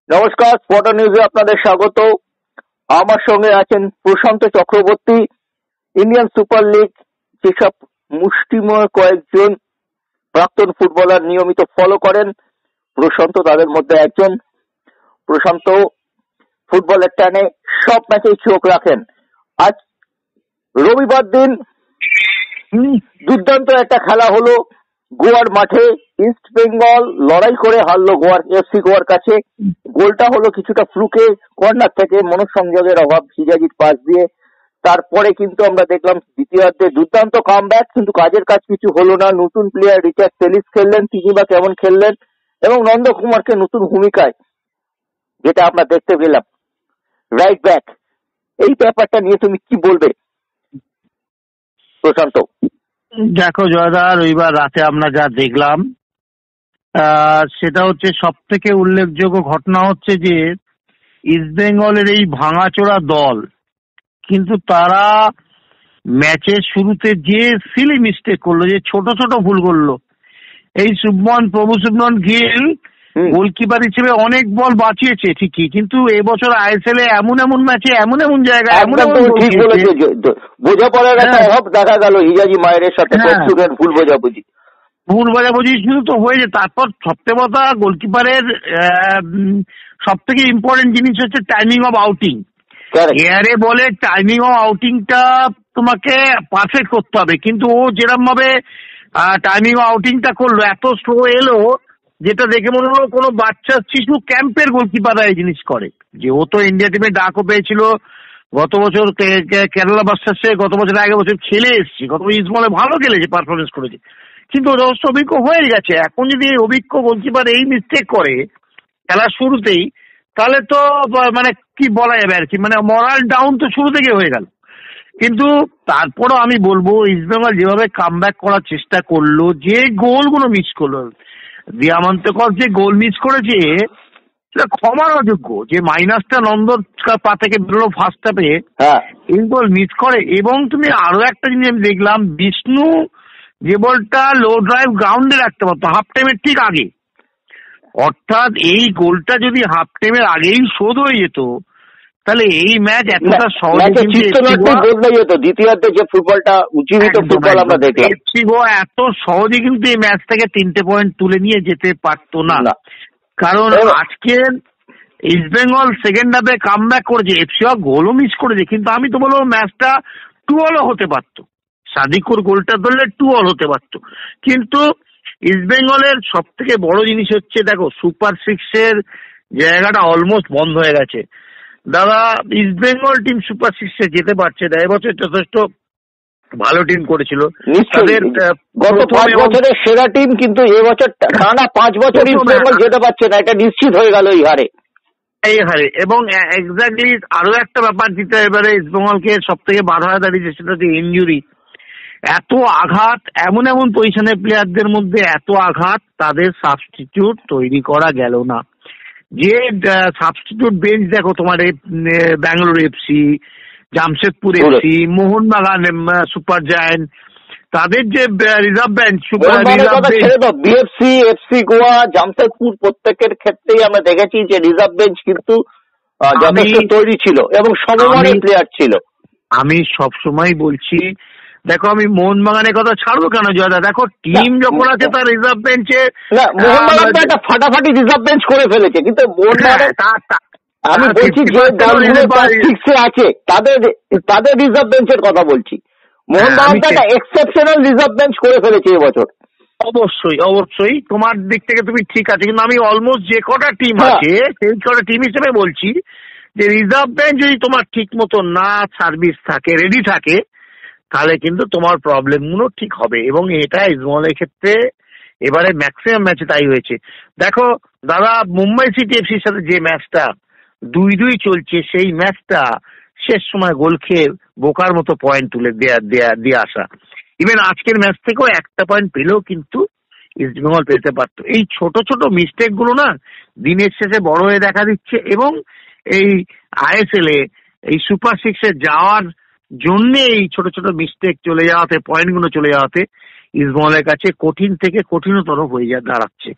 নমস্কার, স্পটার নিউজে আপনাদের স্বাগত। আমার সঙ্গে আছেন প্রশান্ত চক্রবর্তী। ইন্ডিয়ান সুপার লিগ যেসব মুষ্টিময় কয়েকজন প্রাক্তন ফুটবলার নিয়মিত ফলো করেন, প্রশান্ত তাদের মধ্যে একজন। প্রশান্ত ফুটবলের টানে সব ম্যাচেই চোখ রাখেন। আজ রবিবার দিন দুর্দান্ত একটা খেলা হলো গোয়ার মাঠে। ইস্ট বেঙ্গল লড়াই করে হারলো গোয়ার এফসি গোয়ার কাছে। গোলটা হলো কিছুটা ফ্লুকে, কর্নার থেকে মনোসংযোগের অভাব, হিজাজির পাস দিয়ে। তারপরে কিন্তু আমরা দেখলাম দ্বিতীয়ার্ধে দুর্দান্ত কামব্যাক, কিন্তু কাজের কাজ কিছু হলো না। নতুন প্লেয়ার রিচার্ড সেলিস খেললেন, তিনি বা কেমন খেললেন, এবং নন্দকুমারকে নতুন ভূমিকায় যেটা আমরা দেখতে পেলাম রাইট ব্যাক। এই ব্যাপারটা নিয়ে তুমি কি বলবে প্রশান্ত? দেখো জয়দা, রবিবার রাতে আমরা যা দেখলাম সেটা হচ্ছে সব থেকে উল্লেখযোগ্য ঘটনা হচ্ছে যে ইস্ট বেঙ্গলের এই ভাঙাচোরা দল কিন্তু তারা ম্যাচের শুরুতে যে সিলি মিস্টেক করলো, যে ছোট ছোট ভুল করলো। এই শুভমন গিল গোলকিপার হিসেবে অনেক বল বাঁচিয়েছে ঠিকই, কিন্তু এবছর আইএসএল এ এমন ম্যাচে এমন জায়গায় বোঝাপড়ার একটা অভাব দেখা গেল হিজাজি মায়ের সাথে। ভুল বোঝাবুঝি শুধু তো হয়েছে। তারপর সবথেকে কথা, গোলকিপারের সব থেকে ইম্পর্টেন্ট জিনিস হচ্ছে টাইমিং অফ আউটিং। এয়ারে বলে টাইমিং অফ আউটিংটা তোমাকে পারফেক্ট করতে হবে, কিন্তু ও যেরকম ভাবে টাইমিং অফ আউটিংটা করলো, এত স্লো এলো, যেটা দেখে মনে হলো কোনো বাচ্চা শিশু ক্যাম্পের গোলকিপাররা এই জিনিস করে। যে ও তো ইন্ডিয়া টিমে ডাকও পেয়েছিল গত বছর কেরালা ভার্সেসে, গত বছর আগের বছর খেলে এসেছে, গত বছর ইসমলে ভালো খেলেছে, পারফরমেন্স করেছে, কিন্তু যথেষ্ট অভিজ্ঞ হয়ে গেছে। এখন যদি এই অভিজ্ঞ গোলকিপার এই মিস্টেক করে খেলার শুরুতেই, তাহলে তো মানে কি বলা যাবে আর কি, মানে মরাল ডাউন তো শুরু থেকে হয়ে গেল। কিন্তু তারপরও আমি বলবো, ইস্টবেঙ্গল যেভাবে কামব্যাক করার চেষ্টা করলো, যে গোলগুলো মিস করলো, দিয়ামন্তকর যে গোল মিস করেছে সেটা ক্ষমার অযোগ্য। যে মাইনাসটা নন্দর পা থেকে বেরোলো ফার্স্ট হাফে, এই গোল মিস করে। এবং তুমি আরো একটা জিনিস আমি দেখলাম, বিষ্ণু যে বলটা লো ড্রাইভ গ্রাউন্ডে রাখতে পারতো হাফ টাইমের ঠিক আগে, অর্থাৎ এই গোলটা যদি হাফ টাইমের আগেই শোধ হয়ে যেত, তাহলে এই ম্যাচ এতটা সহজে দ্বিতীয়ার্ধে যে ফুটবলটা উজ্জীবিত ফুটবল আমরা দেখলাম, এফসি গোয়া এত সহজে কিন্তু এই ম্যাচ থেকে 3টে পয়েন্ট তুলে নিয়ে যেতে পারতো না। কারণ আজকে ইস্ট বেঙ্গল সেকেন্ড হাফে কামব্যাক করেছে, এফসি গোলও মিস করেছে, কিন্তু আমি তো বলবো ম্যাচটা 2-all হতে পারতো। সাদিকুর গোলটা ধরলে 2-all হতে পারতো। কিন্তু ইস্ট বেঙ্গলের সব থেকে বড় জিনিস হচ্ছে, দেখো সুপার সিক্সের জায়গাটা অলমোস্ট বন্ধ হয়ে গেছে। দাদা, ইস্ট বেঙ্গল টিম সুপার সিক্সে যেতে পারছে না। এবছর যথেষ্ট ভালো টিম করেছিল, তাদের গত 5 বছরের সেরা টিম, কিন্তু এবছর টানা 5 বছর ইস্ট বেঙ্গল যেতে পারছে না, এটা নিশ্চিত হয়ে গেল এই হারে। এবং এক্স্যাক্টলি আরো একটা ব্যাপার যেটা এবারে ইস্ট বেঙ্গলকে সব থেকে বাধা দাঁড়িয়েছে, সেটা হচ্ছে ইনজুরি। এত আঘাত, এমন পজিশনের প্লেয়ারদের মধ্যে এত আঘাত, তাদের সাবস্টিটিউট তৈরি করা গেল না। যে সাবস্টিটিউট বেঞ্চ দেখো, তোমার Bangalore FC, Jamshedpur FC, Mohun Bagan super giant, তাদের যে reserve bench, BFC, FC Goa, Jamshedpur, প্রত্যেকের ক্ষেত্রেই আমরা দেখেছি যে রিজার্ভ বেঞ্চ কিন্তু যথেষ্ট তৈরি ছিল এবং সমমানের প্লেয়ার ছিল। আমি সবসময় বলছি, দেখো আমি মোহনবাগানের কথা ছাড়বো কেন জয়দা, দেখো টিম যখন আছে তার রিজার্ভ বেঞ্চে, মোহনবাগান তো একটা ফাটাফাটি রিজার্ভ বেঞ্চ করে ফেলেছে, কিন্তু আমি বলছি যে দলগুলো আছে তাদের রিজার্ভ বেঞ্চের কথা বলছি। মোহনবাগান তো একটা এক্সেপশনাল রিজার্ভ বেঞ্চ করে ফেলেছে এবছর। অবশ্যই তোমার দিক থেকে তুমি ঠিক আছে, কিন্তু আমি অলমোস্ট যে কটা টিম আছে সেই কটা টিম হিসেবে বলছি যে রিজার্ভ বেঞ্চ যদি তোমার ঠিক মতো না সার্ভিস থাকে, রেডি থাকে, তাহলে কিন্তু তোমার প্রবলেম গুলো ঠিক হবে। এবং এটা ইস্টবেঙ্গলের ক্ষেত্রে এবারে ম্যাক্সিমাম ম্যাচে তাই হয়েছে। দেখো দাদা, মুম্বাই সিটি এফসির সাথে যে ম্যাচটা 2-2 চলছে, সেই ম্যাচটা শেষ সময় গোল খেয়ে বোকার মতো পয়েন্ট তুলে দিয়ে আসা। ইভেন আজকের ম্যাচ থেকেও একটা পয়েন্ট পেলেও কিন্তু ইস্টবেঙ্গল পেতে পারতো। এই ছোট ছোট মিস্টেক গুলো না দিনের শেষে বড় হয়ে দেখা দিচ্ছে, এবং এই আইএসএল এ এই সুপার সিক্সে যাওয়ার জন্য এই ছোট ছোট মিস্টেক চলে যাওয়াতে, পয়েন্ট গুলো চলে যাওয়াতে ইস্টবেঙ্গলের কাছে কঠিন থেকে কঠিনতর হয়ে দাঁড়াচ্ছে।